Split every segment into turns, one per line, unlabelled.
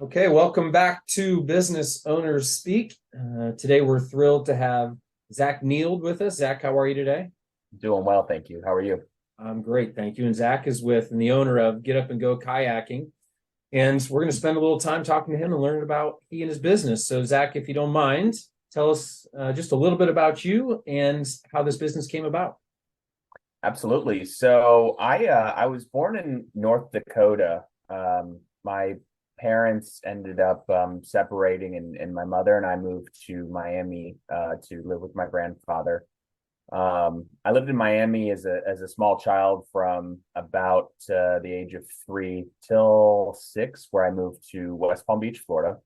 Okay, welcome back to Business Owners Speak. Today we're thrilled to have Zack Neeld with us. Zack, how are you today?
Doing well, thank you. How are you?
I'm great, thank you. And Zack is with and the owner of Get Up and Go Kayaking. And we're going to spend a little time talking to him and learning about he and his business. So, Zack, if you don't mind, tell us just a little bit about you and how this business came about.
Absolutely. So I was born in North Dakota. My parents ended up separating, and my mother and I moved to Miami to live with my grandfather. I lived in Miami as a small child from about the age of 3 till 6, where I moved to West Palm Beach, Florida.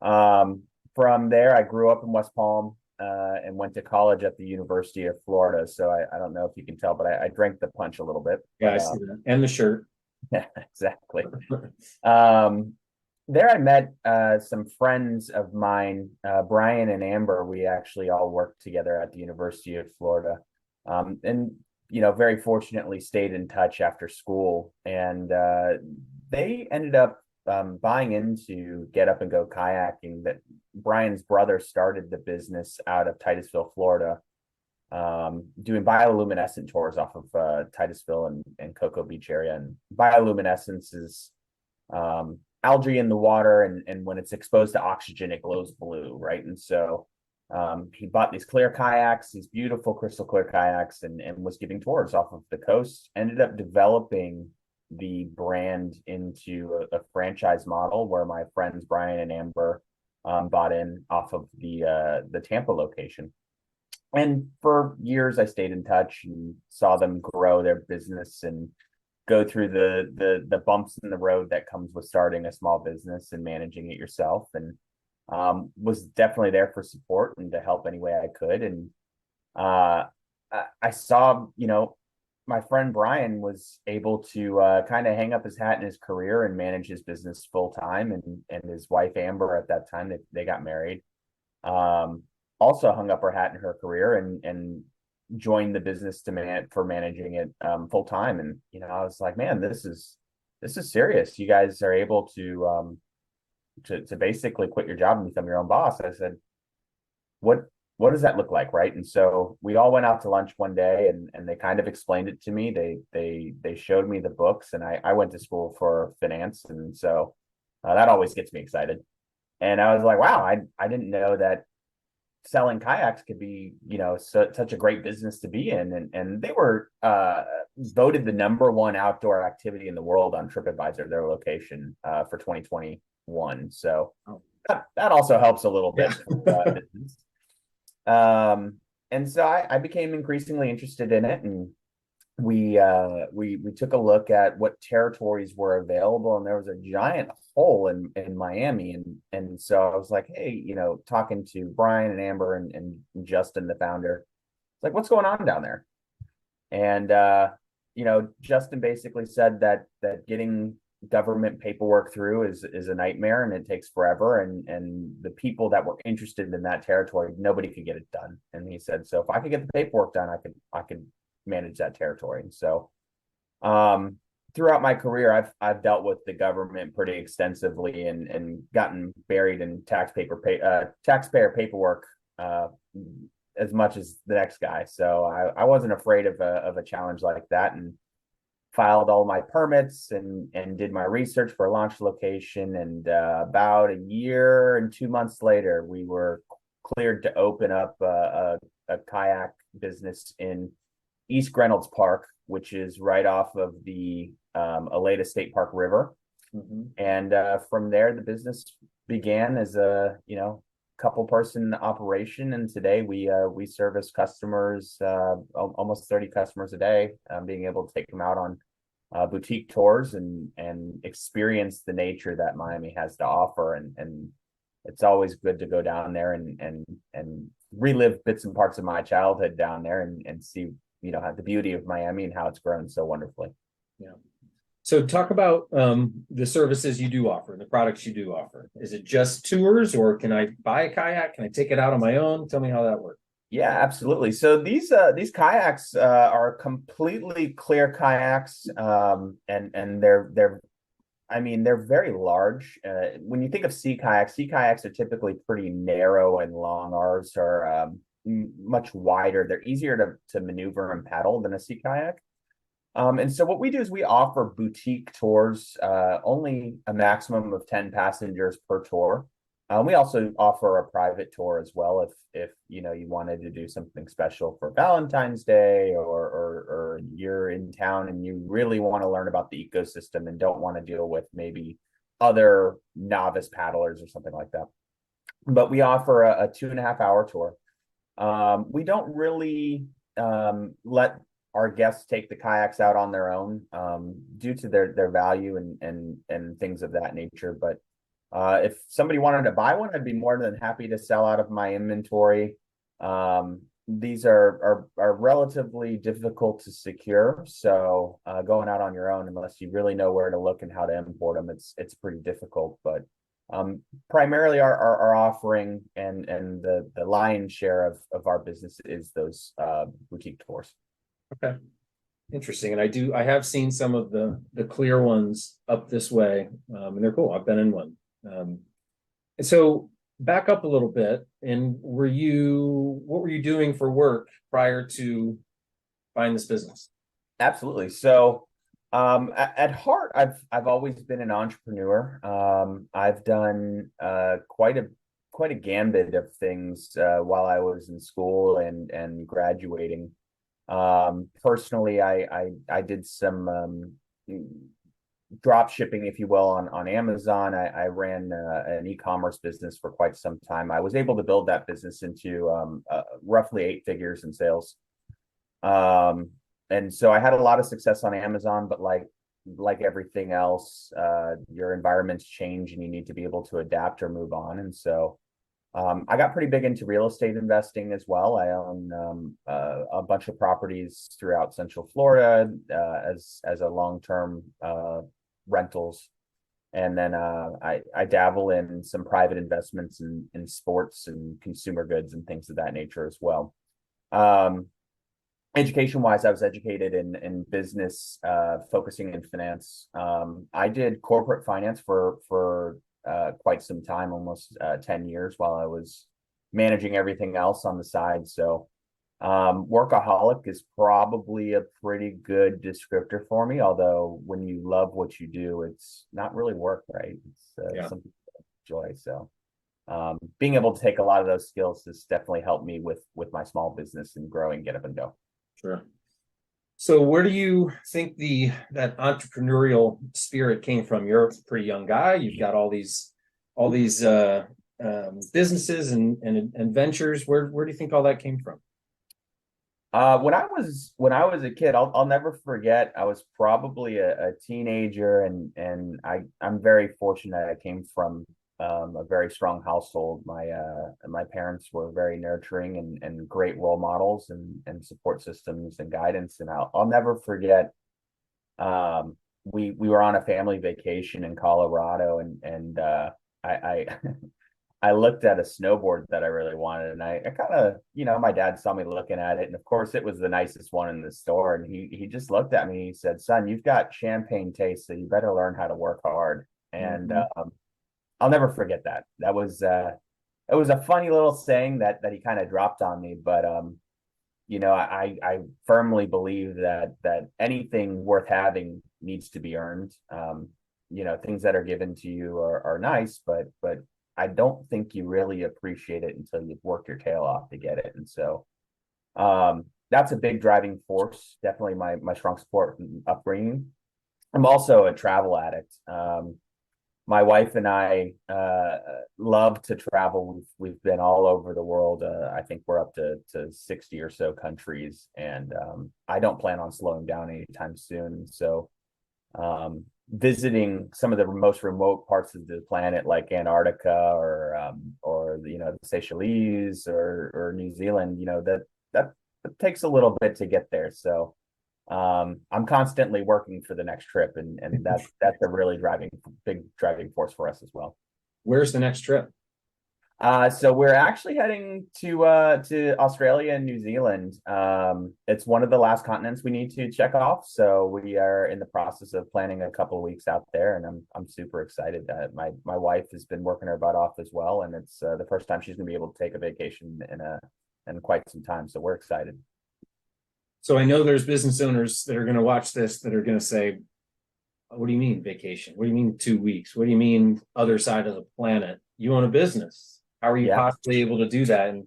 From there, I grew up in West Palm and went to college at the University of Florida. So I don't know if you can tell, but I drank the punch a little bit.
Yeah, I
But
see that. And the shirt.
yeah, exactly. Um, there I met some friends of mine, Brian and Amber. We actually all worked together at the University of Florida, and very fortunately stayed in touch after school. And they ended up buying into Get Up and Go Kayaking. That Brian's brother started the business out of Titusville, Florida, doing bioluminescent tours off of Titusville and Cocoa Beach area. And bioluminescence is algae in the water, and when it's exposed to oxygen, it glows blue, right? And so he bought these clear kayaks, these beautiful crystal clear kayaks, and was giving tours off of the coast. Ended up developing the brand into a franchise model where my friends Brian and Amber bought in off of the Tampa location. And for years, I stayed in touch and saw them grow their business and go through the bumps in the road that comes with starting a small business and managing it yourself. And was definitely there for support and to help any way I could. And I saw, my friend Brian was able to kind of hang up his hat in his career and manage his business full time. And his wife Amber, at that time, they got married. Also hung up her hat in her career and joined the business for managing it full time. And I was like, man, this is serious. You guys are able to basically quit your job and become your own boss. I said, what does that look like, right? And so we all went out to lunch one day, and they kind of explained it to me. They showed me the books, and I went to school for finance, and so that always gets me excited. And I was like, wow, I didn't know that selling kayaks could be, such a great business to be in. And they were voted the #1 outdoor activity in the world on TripAdvisor, their location, for 2021. So that also helps a little bit.
Yeah.
And so I became increasingly interested in it, and we took a look at what territories were available, and there was a giant hole in Miami. And so I was like, hey, talking to Brian and Amber and Justin, the founder, it's like, what's going on down there? And Justin basically said that getting government paperwork through is a nightmare, and it takes forever. And the people that were interested in that territory, nobody could get it done. And he said, so if I could get the paperwork done, I could manage that territory. And so throughout my career, I've dealt with the government pretty extensively and gotten buried in taxpayer paperwork as much as the next guy. So I wasn't afraid of a challenge like that, and filed all my permits and did my research for a launch location. And about a year and 2 months later, we were cleared to open up a kayak business in East Reynolds Park, which is right off of the Aleta State Park River. Mm-hmm. And from there, the business began as a couple person operation, and today we service customers, almost 30 customers a day, being able to take them out on boutique tours and experience the nature that Miami has to offer. And it's always good to go down there and relive bits and parts of my childhood down there and see how the beauty of Miami and how it's grown so wonderfully.
Yeah. So talk about the services you do offer and the products you do offer. Is it just tours, or can I buy a kayak? Can I take it out on my own? Tell me how that works.
Yeah, absolutely. So these kayaks are completely clear kayaks, and they're I mean, they're very large. When you think of sea kayaks are typically pretty narrow and long. Ours are much wider. They're easier to maneuver and paddle than a sea kayak. And so what we do is we offer boutique tours, only a maximum of 10 passengers per tour. We also offer a private tour as well if you know you wanted to do something special for Valentine's Day, or you're in town and you really want to learn about the ecosystem and don't want to deal with maybe other novice paddlers or something like that. But we offer a 2.5 hour tour. We don't really let our guests take the kayaks out on their own, due to their value and things of that nature. But if somebody wanted to buy one, I'd be more than happy to sell out of my inventory. These are relatively difficult to secure, so going out on your own, unless you really know where to look and how to import them, it's pretty difficult. But primarily our offering and the lion's share of our business is those boutique tours.
Okay. Interesting. And I have seen some of the clear ones up this way, and they're cool. I've been in one. And so back up a little bit, and what were you doing for work prior to buying this business?
Absolutely. So at heart, I've always been an entrepreneur. I've done quite a gambit of things while I was in school and graduating. Personally, I did some drop shipping, if you will, on Amazon. I ran an e-commerce business for quite some time. I was able to build that business into roughly 8 figures in sales. And so I had a lot of success on Amazon, but like everything else, your environments change and you need to be able to adapt or move on. And so I got pretty big into real estate investing as well. I own a bunch of properties throughout Central Florida as a long-term rentals. And then I dabble in some private investments in sports and consumer goods and things of that nature as well. Education wise, I was educated in business, focusing in finance. I did corporate finance for quite some time, almost 10 years, while I was managing everything else on the side. So workaholic is probably a pretty good descriptor for me, although when you love what you do, it's not really work, right? It's something to enjoy. So being able to take a lot of those skills has definitely helped me with my small business and growing Get Up and Go.
Sure. So where do you think that entrepreneurial spirit came from? You're a pretty young guy. You've got all these businesses and ventures. Where do you think all that came from?
When I was a kid, I'll never forget. I was probably a teenager, and I'm very fortunate. I came from a very strong household. My parents were very nurturing and great role models and support systems and guidance. And I'll never forget. We were on a family vacation in Colorado, and I I looked at a snowboard that I really wanted, and I kind of, my dad saw me looking at it, and of course it was the nicest one in the store, and he just looked at me and he said, "Son, you've got champagne taste, so you better learn how to work hard." And I'll never forget that. That was it was a funny little saying that he kind of dropped on me, but I firmly believe that anything worth having needs to be earned. Things that are given to you are nice, but I don't think you really appreciate it until you've worked your tail off to get it. And so that's a big driving force. Definitely my strong support and upbringing. I'm also a travel addict. My wife and I love to travel. We've been all over the world. I think we're up to 60 or so countries, and I don't plan on slowing down anytime soon. So visiting some of the most remote parts of the planet, like Antarctica or the Seychelles or New Zealand, that takes a little bit to get there. So I'm constantly working for the next trip, and that's a really big driving force for us as well.
Where's the next trip?
So we're actually heading to Australia and New Zealand. It's one of the last continents we need to check off. So we are in the process of planning a couple of weeks out there, and I'm super excited that my wife has been working her butt off as well, and it's the first time she's gonna be able to take a vacation in quite some time. So we're excited.
So I know there's business owners that are going to watch this that are going to say, what do you mean vacation? What do you mean 2 weeks? What do you mean other side of the planet? You own a business. How are you
Yeah,
possibly able to do that? And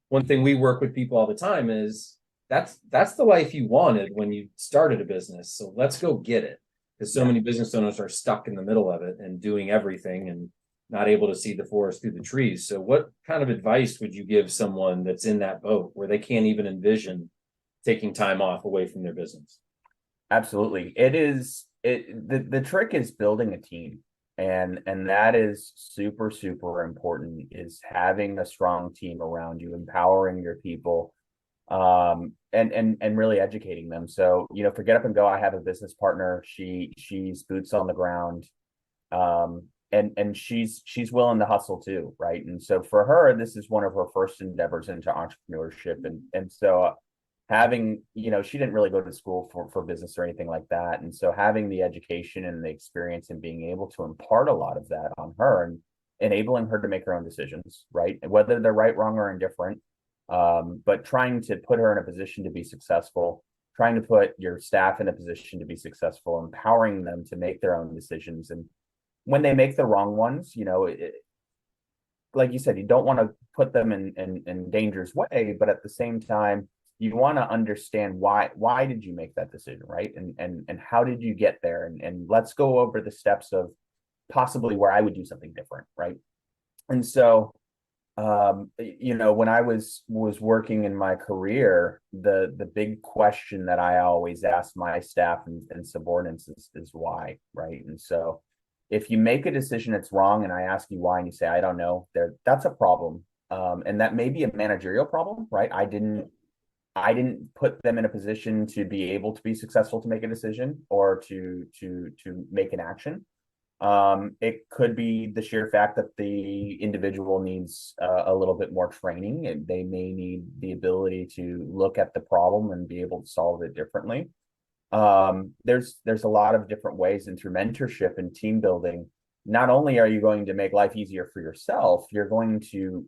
one thing we work with people all the time is that's the life you wanted when you started a business. So let's go get it. Because so
yeah.
many business owners are stuck in the middle of it and doing everything and not able to see the forest through the trees. So what kind of advice would you give someone that's in that boat where they can't even envision taking time off away from their business?
Absolutely. The trick is building a team. And that is super, super important, is having a strong team around you, empowering your people, and really educating them. So, for Get Up and Go, I have a business partner. She's boots on the ground. And she's willing to hustle too, right? And so for her, this is one of her first endeavors into entrepreneurship. And so having, she didn't really go to school for business or anything like that. And so having the education and the experience and being able to impart a lot of that on her and enabling her to make her own decisions, right? Whether they're right, wrong, or indifferent, but trying to put her in a position to be successful, trying to put your staff in a position to be successful, empowering them to make their own decisions. And when they make the wrong ones, like you said, you don't want to put them in danger's way, but at the same time, you want to understand why did you make that decision, right? And how did you get there? And let's go over the steps of possibly where I would do something different, right? And so when I was working in my career, the big question that I always ask my staff and subordinates is why, right? And so if you make a decision that's wrong and I ask you why and you say I don't know, that's a problem. And that may be a managerial problem, right? I didn't put them in a position to be able to be successful to make a decision or to make an action. It could be the sheer fact that the individual needs a little bit more training, and they may need the ability to look at the problem and be able to solve it differently. There's a lot of different ways, and through mentorship and team building, not only are you going to make life easier for yourself, you're going to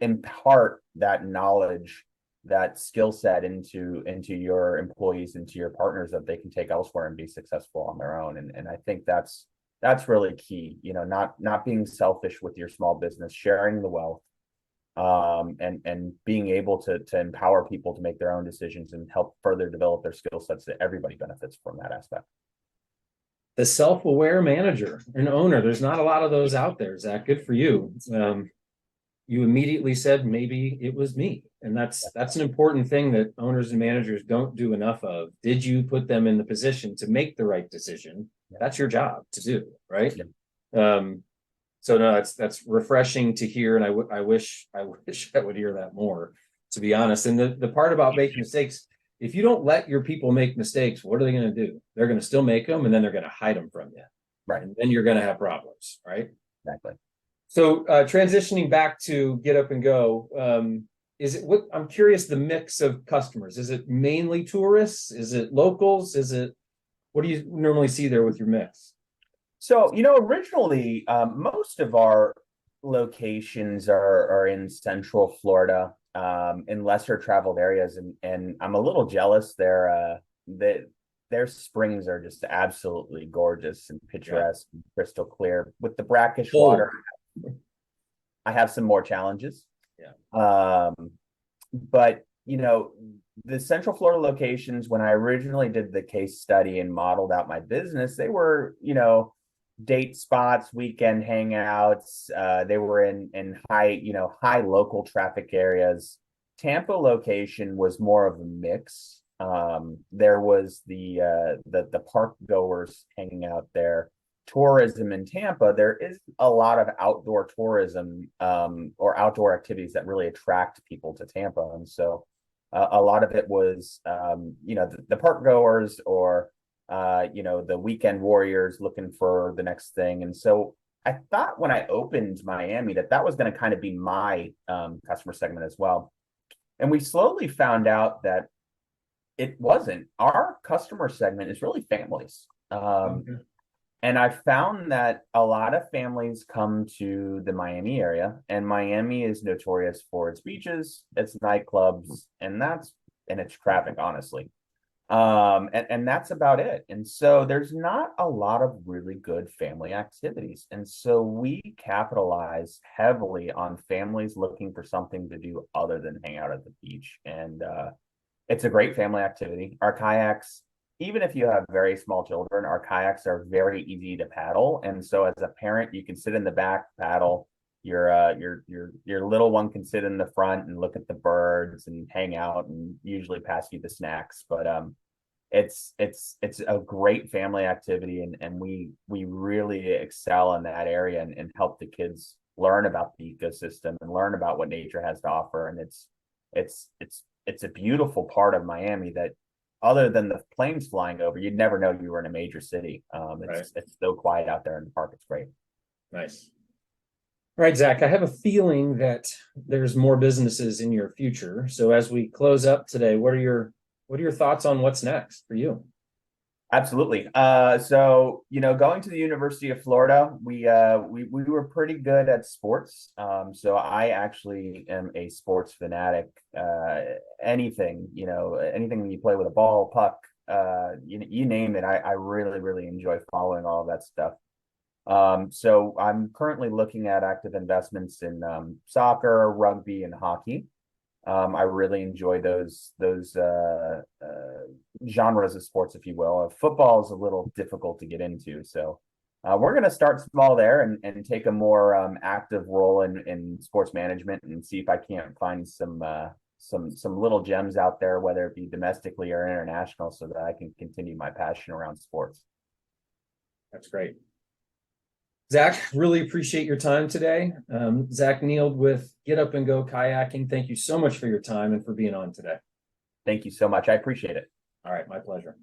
impart that knowledge, that skill set into your employees, into your partners, that they can take elsewhere and be successful on their own. And I think that's really key, not being selfish with your small business, sharing the wealth, and being able to empower people to make their own decisions and help further develop their skill sets, that everybody benefits from that aspect.
The self-aware manager and owner, there's not a lot of those out there, Zach. Good for you. You immediately said maybe it was me, and that's an important thing that owners and managers don't do enough of. Did you put them in the position to make the right decision? That's your job to do, right? So no, that's refreshing to hear, and I wish I would hear that more, to be honest. And the part about making mistakes, if you don't let your people make mistakes, what are they going to do? They're going to still make them, and then they're going to hide them from you,
Right.
and then you're going to have problems, right?
Exactly.
So transitioning back to Get Up and Go, is it what I'm curious, the mix of customers? Is it mainly tourists? Is it locals? What do you normally see there with your mix?
So, originally, most of our locations are in Central Florida, in lesser traveled areas, and I'm a little jealous. Their springs are just absolutely gorgeous and picturesque, and crystal clear with the brackish water. I have some more challenges. But the Central Florida locations, when I originally did the case study and modeled out my business, they were, date spots, weekend hangouts. They were in high local traffic areas. Tampa location was more of a mix. There was the park goers hanging out there. Tourism in Tampa, there is a lot of outdoor tourism, or outdoor activities that really attract people to Tampa. And so a lot of it was, the park goers, or, the weekend warriors looking for the next thing. And so I thought when I opened Miami that was going to kind of be my customer segment as well. And we slowly found out that it wasn't. Our customer segment is really families.
Okay.
And I found that a lot of families come to the Miami area, and Miami is notorious for its beaches, its nightclubs, and its traffic, honestly. And that's about it. And so there's not a lot of really good family activities. And so we capitalize heavily on families looking for something to do other than hang out at the beach. And it's a great family activity. Our kayaks, even if you have very small children, our kayaks are very easy to paddle. And so as a parent, you can sit in the back, paddle. Your little one can sit in the front and look at the birds and hang out and usually pass you the snacks. But it's a great family activity, and we really excel in that area and help the kids learn about the ecosystem and learn about what nature has to offer. And it's a beautiful part of Miami that, other than the planes flying over, you'd never know you were in a major city. It's so quiet out there in the park. It's great.
Nice. All right, Zach, I have a feeling that there's more businesses in your future. So as we close up today, what are your thoughts on what's next for you?
Absolutely. So going to the University of Florida, we were pretty good at sports. So I actually am a sports fanatic. Anything you play with a ball, puck, you name it. I really, really enjoy following all of that stuff. So I'm currently looking at active investments in soccer, rugby, and hockey. I really enjoy those genres of sports, if you will. Football is a little difficult to get into, so we're going to start small there and take a more active role in sports management and see if I can't find some little gems out there, whether it be domestically or international, so that I can continue my passion around sports.
That's great. Zach, really appreciate your time today. Zack Neeld with Get Up and Go Kayaking. Thank you so much for your time and for being on today.
Thank you so much. I appreciate it.
All right, my pleasure.